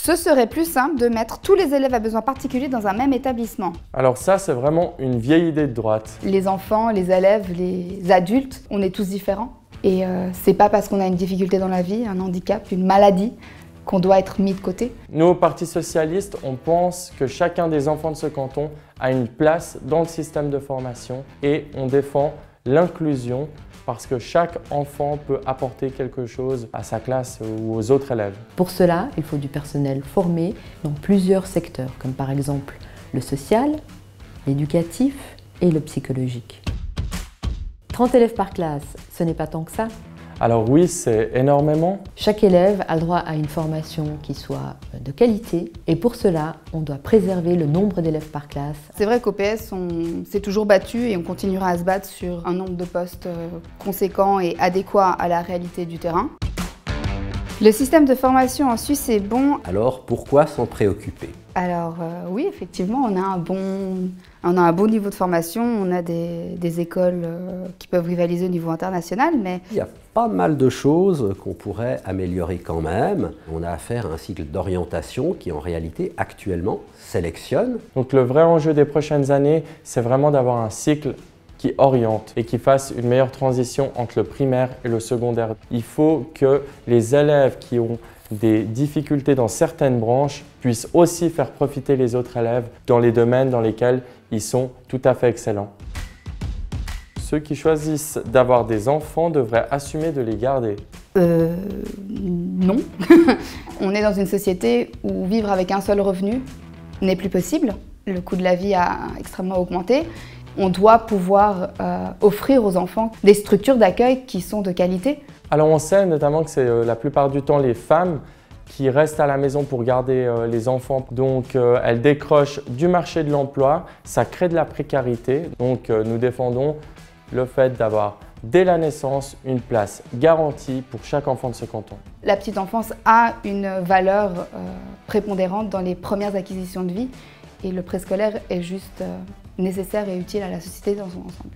Ce serait plus simple de mettre tous les élèves à besoins particuliers dans un même établissement. Alors ça, c'est vraiment une vieille idée de droite. Les enfants, les élèves, les adultes, on est tous différents. Et c'est pas parce qu'on a une difficulté dans la vie, un handicap, une maladie, qu'on doit être mis de côté. Nous, au Parti socialiste, on pense que chacun des enfants de ce canton a une place dans le système de formation et on défend l'inclusion parce que chaque enfant peut apporter quelque chose à sa classe ou aux autres élèves. Pour cela, il faut du personnel formé dans plusieurs secteurs, comme par exemple le social, l'éducatif et le psychologique. 30 élèves par classe, ce n'est pas tant que ça. Alors oui, c'est énormément. Chaque élève a le droit à une formation qui soit de qualité et pour cela, on doit préserver le nombre d'élèves par classe. C'est vrai qu'au PS, on s'est toujours battu et on continuera à se battre sur un nombre de postes conséquent et adéquat à la réalité du terrain. Le système de formation en Suisse est bon. Alors pourquoi s'en préoccuper? Alors oui, effectivement, on a un bon niveau de formation, on a des écoles qui peuvent rivaliser au niveau international, mais... Il y a pas mal de choses qu'on pourrait améliorer quand même. On a affaire à un cycle d'orientation qui en réalité actuellement sélectionne. Donc le vrai enjeu des prochaines années, c'est vraiment d'avoir un cycle qui oriente et qui fasse une meilleure transition entre le primaire et le secondaire. Il faut que les élèves qui ont des difficultés dans certaines branches puissent aussi faire profiter les autres élèves dans les domaines dans lesquels ils sont tout à fait excellents. Ceux qui choisissent d'avoir des enfants devraient assumer de les garder. Non. On est dans une société où vivre avec un seul revenu n'est plus possible. Le coût de la vie a extrêmement augmenté. On doit pouvoir offrir aux enfants des structures d'accueil qui sont de qualité. Alors on sait notamment que c'est la plupart du temps les femmes qui restent à la maison pour garder les enfants. Donc elles décrochent du marché de l'emploi, ça crée de la précarité. Donc nous défendons le fait d'avoir dès la naissance une place garantie pour chaque enfant de ce canton. La petite enfance a une valeur prépondérante dans les premières acquisitions de vie et le préscolaire est juste nécessaire et utile à la société dans son ensemble.